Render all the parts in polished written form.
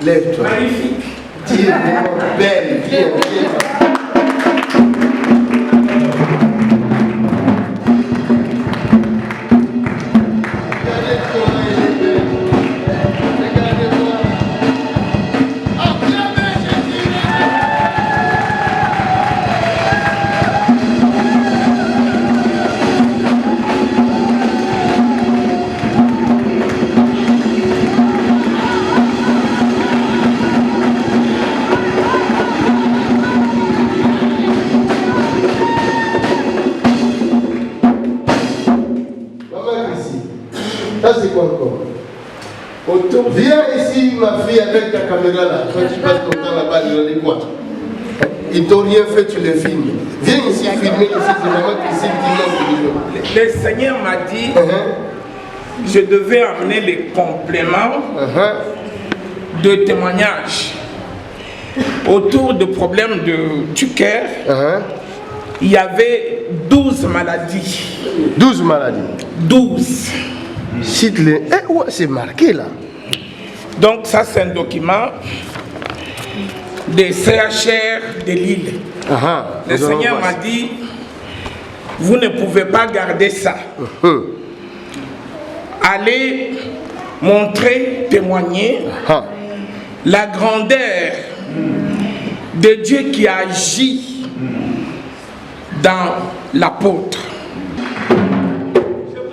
Lève-toi. Magnifique. Tu es vraiment belle. Viens, viens. Ça c'est quoi encore? Autour. Viens ici ma fille avec ta caméra là. Quand tu passes ton temps là-bas, il quoi? Ils t'ont rien fait, tu les filmes. Viens ici filmer ici, c'est vraiment ici. Le Seigneur m'a dit je devais amener les compléments de témoignages autour de problèmes du cœur. Il y avait 12 maladies. 12 maladies. 12. Cite les. Eh, ouais, c'est marqué là. Donc ça c'est un document des CHR de Lille. Le Seigneur m'a dit, vous ne pouvez pas garder ça. Allez montrer, témoigner la grandeur de Dieu qui agit dans l'apôtre. Je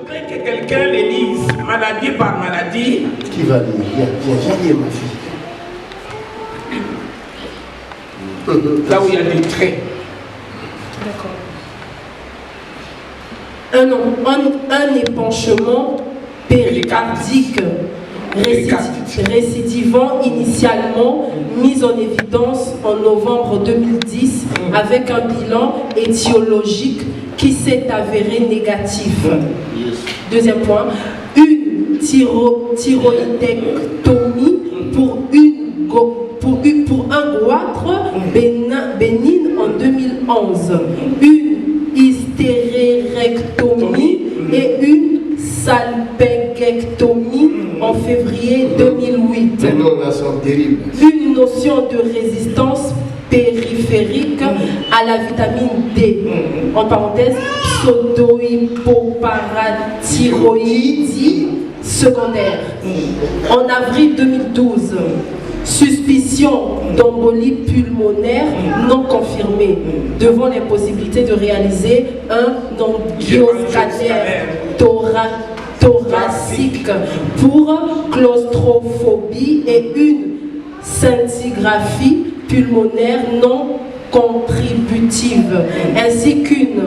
voudrais que quelqu'un les lise, maladie par maladie. Qui va lire? Viens lire ma fille. Là où il y a des traits. D'accord. Un épanchement péricardique récidivant initialement mis en évidence en novembre 2010 avec un bilan étiologique qui s'est avéré négatif. Deuxième point, une thyroïdectomie pour un goitre bénigne en 2011, une hystérérectomie et une salpingectomie en février 2008. Les noms sont terribles. Une notion de résistance périphérique à la vitamine D, en parenthèse, pseudohypoparathyroïdie secondaire. En avril 2012, suspicion d'embolie pulmonaire non confirmée devant l'impossibilité de réaliser un angioscanner thoracique pour claustrophobie et une scintigraphie pulmonaire non contributive, ainsi qu'une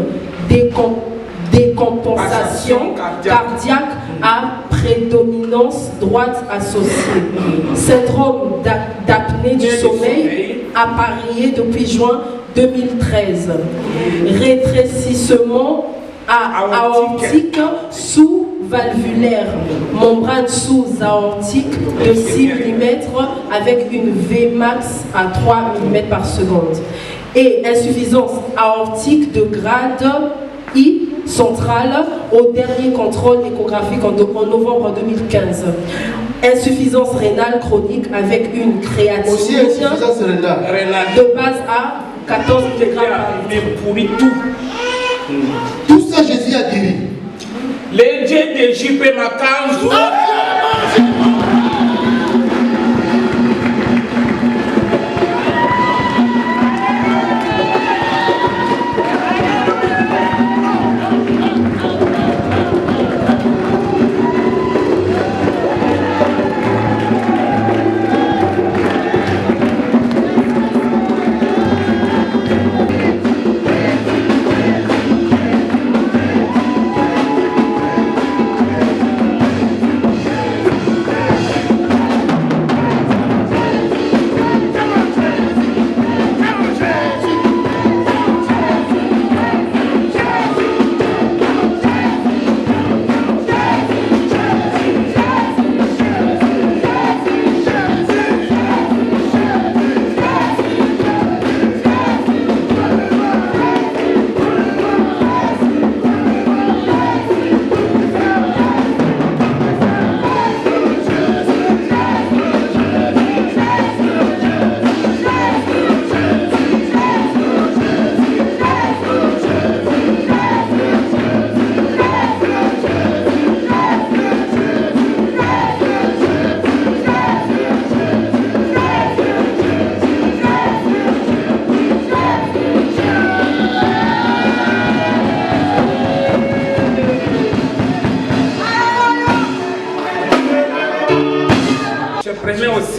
décompensation cardiaque à prédominance droite associée. Syndrome d'apnée du sommeil apparié depuis juin 2013. Rétrécissement aortique sous-valvulaire, membrane sous-aortique de 6 mm avec une Vmax à 3 mm par seconde. Et insuffisance aortique de grade I centrale au dernier contrôle échographique en novembre 2015. Insuffisance rénale chronique avec une créatinine Aussi insuffisance rénale. de base à 14 mg par litre. Tout ça, Jésus a guéri. Les dieux de JP Makanzou.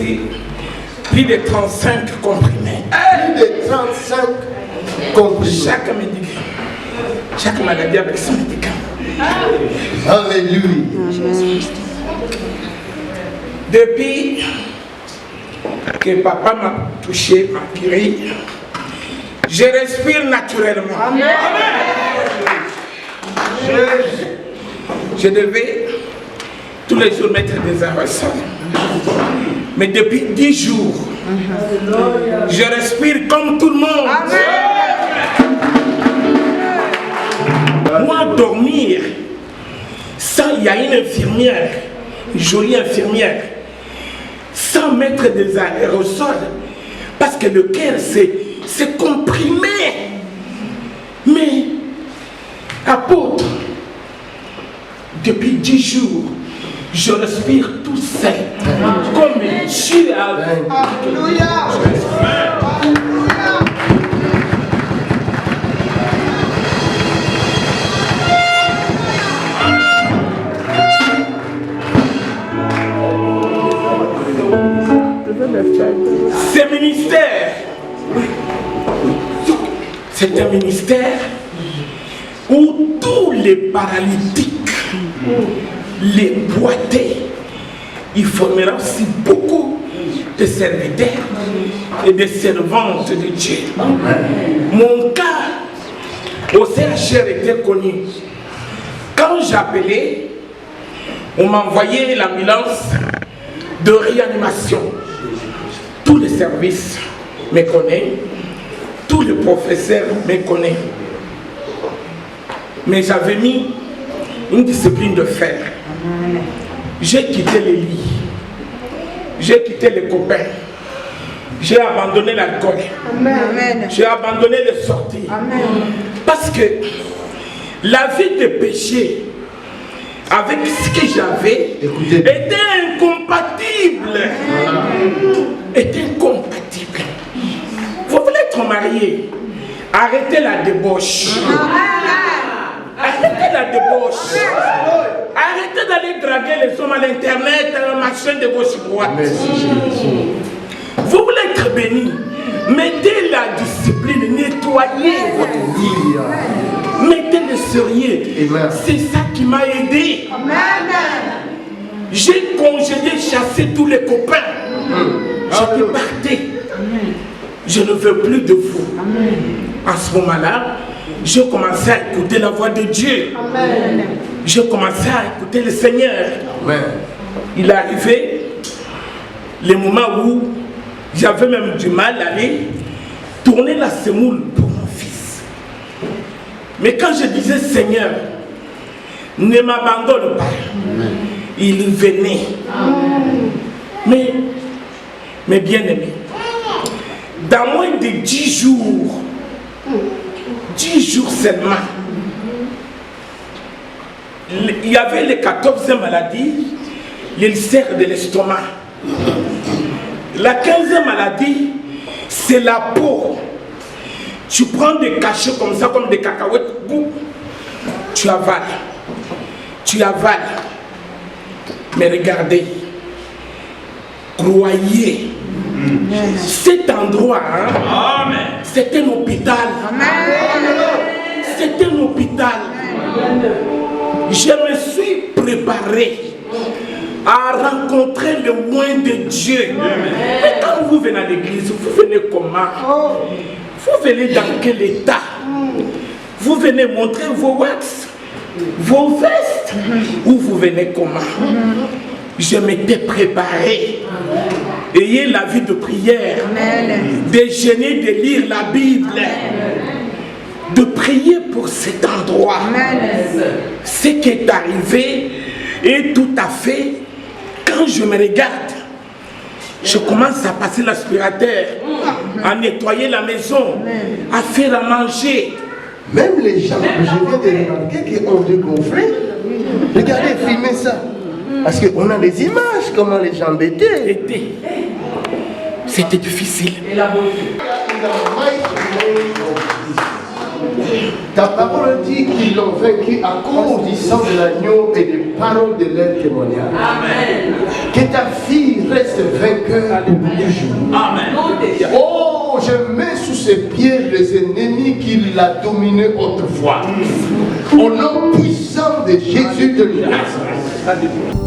aussi plus de 35 comprimés. Plus de 35 comprimés. Chaque maladie avec son médicament. Alléluia. Depuis que papa m'a touché, m'a guéri, je respire naturellement. Amen. Je devais tous les jours mettre des aérosols. Mais depuis 10 jours, je respire comme tout le monde. Moi, dormir, ça, il y a une infirmière, une jolie infirmière, sans mettre des aérosols, parce que le cœur, c'est comprimé. Mais, apôtre, depuis 10 jours, je respire tout seul, comme Dieu a. Alléluia. Ce ministère, c'est un ministère où tous les paralytiques, les boités, il formera aussi beaucoup de serviteurs et de servantes de Dieu. Mon cas au CHR était connu. Quand j'appelais, on m'envoyait l'ambulance de réanimation. Tous les services me connaissent, tous les professeurs me connaissent. Mais j'avais mis une discipline de fer. J'ai quitté les lits, j'ai quitté les copains, j'ai abandonné l'alcool, j'ai abandonné les sorties. Parce que la vie de péché avec ce que j'avais était incompatible. Était incompatible. Vous voulez être marié, arrêtez la débauche. Arrêtez la débauche. Arrêtez d'aller draguer les hommes à l'internet, à la machine de gauche-droite. Vous voulez être béni, mettez la discipline, nettoyez votre vie. Mettez le sérieux. C'est ça qui m'a aidé. J'ai congédié, chassé tous les copains. J'étais parti. Je ne veux plus de vous. À ce moment-là, je commençais à écouter la voix de Dieu. Je commençais à écouter le Seigneur. Il est arrivé le moment où j'avais même du mal à aller tourner la semoule pour mon fils. Mais quand je disais Seigneur, ne m'abandonne pas, il venait. Mais bien aimé, dans moins de 10 jours, 10 jours seulement, il y avait les 14e maladie, l'ulcère de l'estomac. La 15e maladie, c'est la peau. Tu prends des cachets comme ça, comme des cacahuètes, tu avales. Tu avales. Mais regardez, croyez, cet endroit, c'est un hôpital. C'est un hôpital. Je me suis préparé à rencontrer le loin de Dieu. Mais quand vous venez à l'église, vous venez comment? Vous venez dans quel état? Vous venez montrer vos wax, vos vestes, ou vous venez comment? Je m'étais préparé. Ayez la vie de prière, de jeûner, de lire la Bible, de prier pour cet endroit. Ce qui est arrivé est tout à fait, quand je me regarde, je commence à passer l'aspirateur, à nettoyer la maison, à faire à manger. Même les gens, je viens de remarquer qui ont dégonflé. Regardez, filmez ça. Parce qu'on a des images, comment les gens étaient. C'était difficile. Ta parole dit qu'ils l'ont vaincu à cause du sang de l'agneau et des paroles de leur témoignage. Amen. Que ta fille reste vainqueur pour toujours. Amen. Oh, je mets sous ses pieds les ennemis qu'il a dominés autrefois. Au nom puissant de Jésus de Nazareth.